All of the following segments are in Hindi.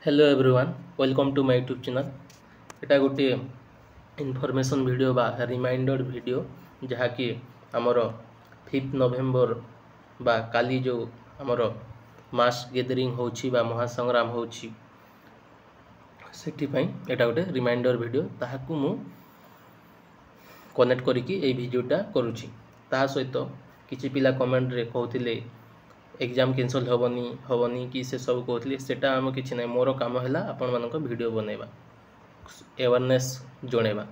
Hello everyone welcome to my YouTube channel. एटा गोटे इनफॉरमेशन वीडियो बा रिमाइंडर वीडियो जहाँकि आमर 5 नवेम्बर बा काली जो आमर मास गैदरिंग होची बा महासंग्राम होची सेठी पई एटा गोटे रिमाइंडर वीडियो ताहाकू मु कनेक्ट करिकी ए वीडियोटा करूची। ता सहित किछि पिला कमेंट रे कहउथिले एग्जाम कैंसल होबनी कि से सब कहते सेटा आम कि ना मोर कम है आपण मान वीडियो बनैबा अवेयरनेस जणेबा।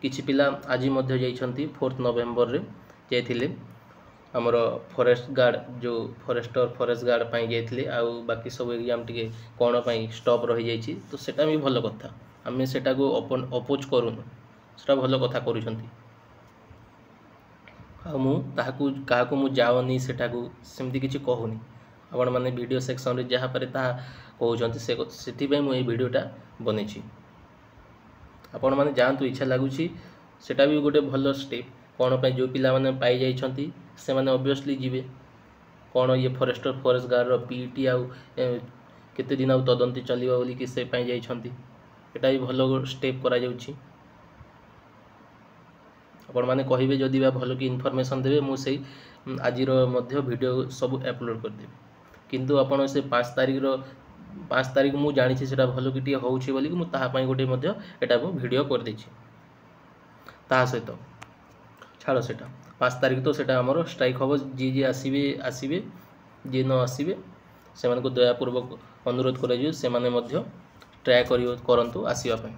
किछि पिला आज 4 नवेम्बर रे जाइथिले आमर फॉरेस्ट गार्ड जो फॉरेस्ट गार्ड पाई जाइथिले आउ बाकी सब एग्जाम टिके कोन पाई स्टॉप रही जाइछि तो सेटा भी भल कथा आमे सेटा को अपोज करूनु सेटा भल कथा करूछंती क्या मु जाओनी सेठाकू सेमती किसी कहूनी आपण मैंने वीडियो सेक्शन रे जहाँ पर कहते से मुझे वीडियोटा बनी आपण मैंने जातु इच्छा लगुच सेटा भी गोटे भल स्टेप कौन पे जो पिला माने पाई जाइछंती से माने ऑब्वियसली जीवे कौन ये फॉरेस्ट गार्ड पीटी आउ केते दिन आउ तदंती चलिबा बोली कि से पाई जाइछंती एटा भी भल स्टेप करा जाउछि। आपण माने कहिबे जदि बा भल कि इनफॉरमेशन देबे मु सेई आजिर मध्य वीडियो सब अपलोड कर देबे किंतु आपण से 5 तारीख मु जानि छी सेटा भल कि टिके होउछि बोली कि मु ताहा पई गोटे मध्य एटा मु वीडियो कर दै छी। ता सहित छाड़ सेटा 5 तारीख तो सेटा हमर स्ट्राइक होबो जी आसीबे जी न आसीबे से मानको दयापूर्वक अनुरोध कर जे से माने मध्य ट्राई करंतु आसीबा पई।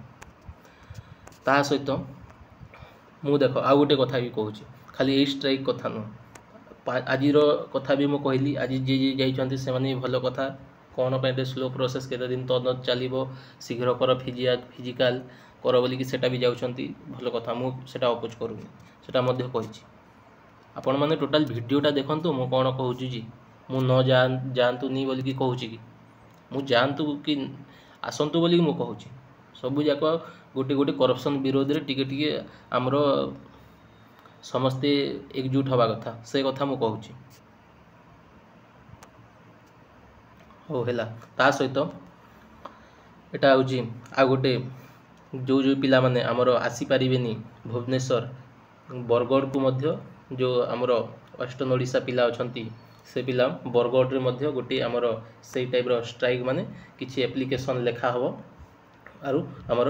ता सहित मु देख आ गोटे कथा भी कहूँ खाली ए स्ट्राइक कथा नुह आजिर कथा भी मुझे कहली आज जी जाइछंती से माने भल कथा कौन पे स्लो प्रोसेस केते दिन तो चलिबो शीघ्र कर फिजिकल कर बोली कि सेटा भी जाउछंती भल कथा मु सेटा अपोज करूनी सेटा मध्य कहिछि। आपण माने टोटल वीडियोटा देखंतु मु कोन कहूछि जी मु न जानतु नी बोली कि कहूछि कि मु जानतु कि आसंतु बोली कि मु कहूछि सबु जाक गोटे गोटे करप्शन विरोध रे टिके टिके आमर समस्ते एकजुट हवा कथा से कथा मु कहूछि हो हैला। ता सहित एटा होछि आ गोटे जो जो पिला माने आमर आसी परिबेनी भुवनेश्वर बरगढ़ को मध्य जो आमर वेस्टर्न ओडिशा पिला अछंती से पिला बरगढ़ रे मध्य गोटे आमर सेई टाइप रो स्ट्राइक माने किछि एप्लिकेशन लेखा हबो आरु आमर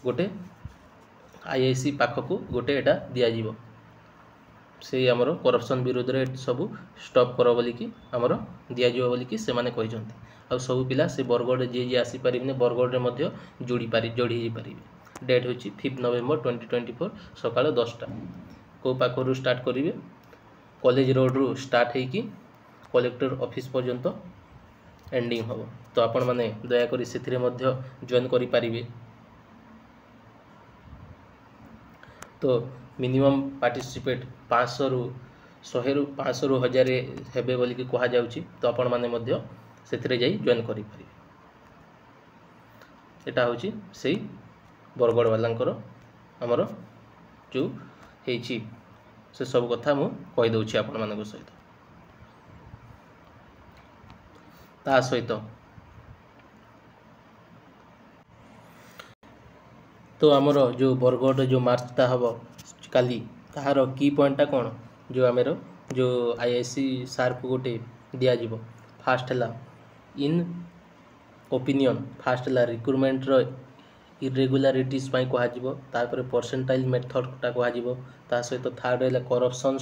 गोटे आईआईसी पाखकू गोटे एटा दिया जीवो से आमर करप्शन विरोध रे सब स्टॉप कर बोली कि आमर दिया जीवो बोली कि से माने कहिसंती आ सब पिला से बरगढ़ जे आसी परिबने बरगढ़ रे मध्य जोड़ी परिबे। डेट होची 5 नवेम्बर 2024 सकाळ 10टा को पाखरु स्टार्ट करिवे कॉलेज रोड रु स्टार्ट है कि कलेक्टर ऑफिस पर्यंत एंडिंग हम तो आपण माने दया करी सेथिरे मध्य जॉइन करि परिबे। तो मिनिमम पार्टिसिपेट 500 रु 100 रु 500 रु 1000 हेबे बोली कि कहा जाउची तो आपण माने मध्य सेथिरे जाई जॉइन करि परिबे। एटा होची सेई बरगढ़ वालांकर हमर जो हेची से सब कथा मु कहि दउची आपण मानको सहित। ता सहित तो आमर जो बरगढ़ जो मार्चटा हम काली ताहार की पॉइंटा कौन जो आमर जो आईआईसी सार को गोटे दिया जीवो फास्ट है इन ओपिनियन फास्ट है रिक्रुटमेंट रो इरेगुलारिटीज पाई कह तापर परसेंटाइल मेथडटा कह ता सहित थर्ड है करप्शन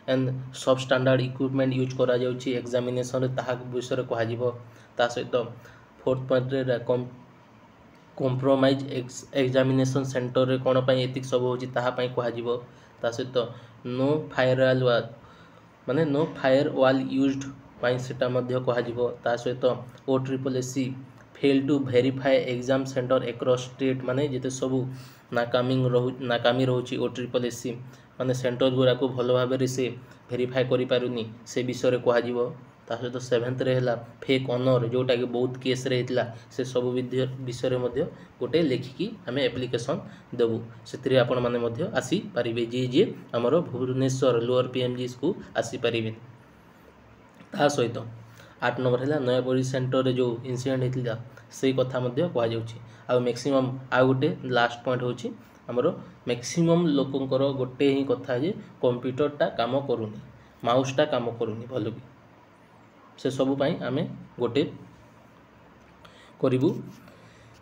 एंड सब स्टैंडर्ड इक्विपमेंट यूज करा जाउची एग्जामिनेशन रे ताहा विषय कह ता सहित फोर्थ पॉइंट रे कॉम्प्रोमाइज एग्जामिनेशन सेंटर रे कोन पाई एतिक सब होची ताहा पाई कह ता सहित नो फायरवॉल माने नो फायर वॉल यूज्ड पाई सेटा मध्य कह ता सहित OSSC fail to verify exam centre across state माने जेते सब नाकामी रोची OSSC माने सेंटर गुरा को भल भाव रे से वेरीफाई करि पारुनी से विषय रे कह ता सहित 7th रे हला फेक ऑनर जोटा कि बहुत केस रे हितला से सब विषय रे मध्य गोटे लेखिकी आमे एप्लिकेशन देबु सेतरी आपण माने मध्य आसी परिबे जे हमर भुवनेश्वर लोअर पीएमजी को आसी परिबे। ता सहित 8 नंबर है नयापल्ली सेंटर जो इनसीडेंट होता से कथा कहुच्छे आ मैक्सिमम आ गोटे लास्ट पॉइंट होची हमरो मैक्सिमम लोकंकर गोटे ही कथा जे कंप्यूटरटा काम करूनी माउसटा काम करूनी भल कि से सब पाई आमे गोटे करिबु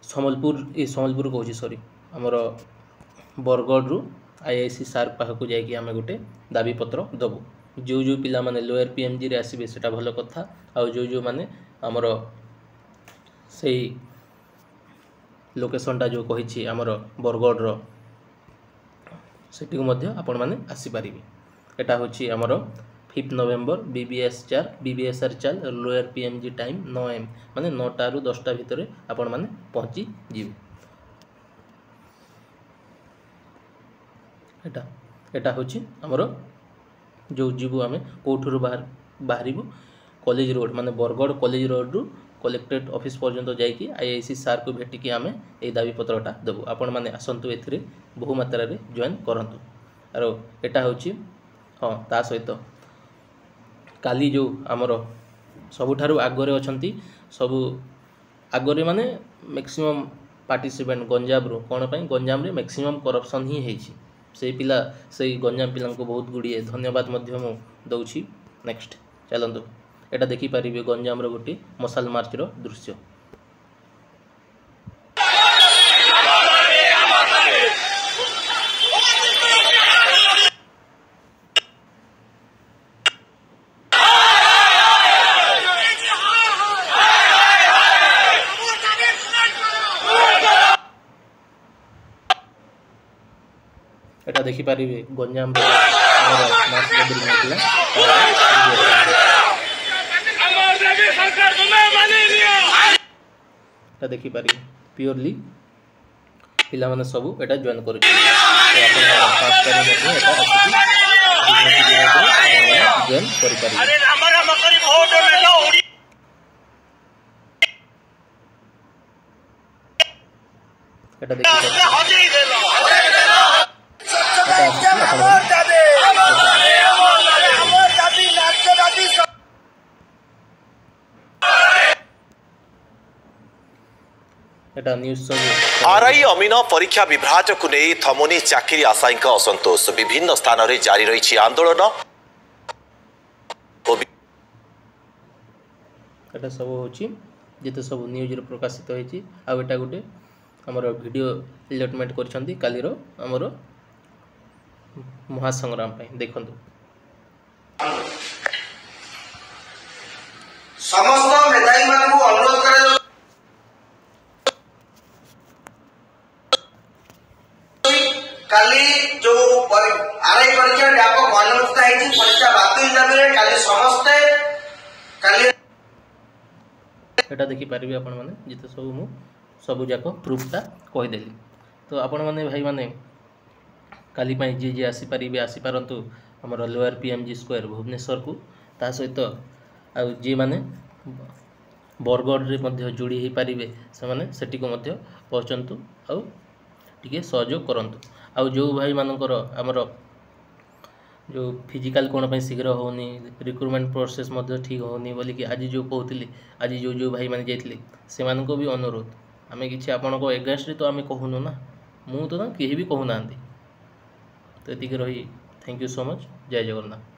सम्बलपुर कहूँ सॉरी हमर बरगढ़ रु आईआईसी सार पाखक जाकि आमे गोटे दाबीपत्र देबु जो जो पिला माने लोअर पीएमजी रे आसीबे सेटा भल कथा आ जो माने हमर से लोकेशनटा जो कही आमर बरगढ़ रो सेटी मध्य आपण माने आसी पारिबे एटा होची आमर 5 नवेम्बर बीबीएसआर 4 लोअर पीएमजी टाइम 9 AM माने 9टा रु 10टा भितर आपण माने पहुंची जीव एटा होची आमर जो जीवु आमे कोठुरु बाहरिबु कॉलेज रोड माने बरगढ़ कॉलेज रोड रु कलेक्टेट ऑफिस पर्यंत जाइए आईआईसी सार को भेटिकी आमे ए दाबीपत्रटा देबु आपण माने आसंतु एथिरे बहु मात्रा रे जॉइन करंतु आरो एटा होची हाँ ता सहित काली जो आमर सबुठारु आगरे अछंती सबु आगरे माने मैक्सिमम पार्टिसिपेंट गंजाम रो कोन पई गंजाम रे मैक्सिमम करप्शन ही हेछि से पिला से गंजाम पिला को बहुत गुड़िए धन्यवाद मध्य मु दउछि नेक्स्ट चलंतु एटा देखि पारिबे गंजाम रो गोटी मसाल मार्च रो दृश्य एटा देखि पारिबे गंजाम रो हमर मार्च गदरी निकला एटा देखि पारिबे प्योरली पिला माने सब एटा जॉइन करू तो आपण पास करी मध्ये एटा आसी जॉइन करि पारिबे अरे राम राम करी वोट लेलो एटा देखि एटा न्यूज सब आरआई अमीन परीक्षा विभ्राट को नहीं थमुनी चाकरी आशायी असंतोष विभिन्न स्थान में जारी रही आंदोलन एटा सब होची जेते सब न्यूज रे प्रकाशित होईची आ एटा गुटे हमर वीडियो अलॉटमेंट करछंती कालीरो हमर महासंग्राम पे देखंतु समस्त मेधावी मान को अनुरोध करे काली जो आरआई परीक्षा व्यापक अनियमितता है परीक्षा बातिल दाबी रे काली समस्त काली एटा देखि पारिबे आपण माने जेते सब मु सब जाको प्रूफटा कहि देली तो आपण माने भाई माने काली पाई जे जे आसी पारिबे आसी पारंतु हमर लोअर पीएमजी स्क्वायर भुवनेश्वर को ता सहित आ जे माने बरगढ़ रे मध्य जोड़ी ही पारिबे से माने सेटी को मध्य पहुंचंतु आ टिके सहयोग करंतु आ जो भाई मानकर हमर जो फिजिकल कोन पे शीघ्र होनी रिक्रूटमेंट प्रोसेस मध्य ठीक होनी बोली कि आज जो कहूली आज जो भाई माने जाइतले से मान को भी अनुरोध आमे किछि आपन को एगेंस्ट तो आमे कहूनु ना मु तो ना केही भी कहू नांती तो एतिक रही थैंक यू सो मच जय जगन्नाथ।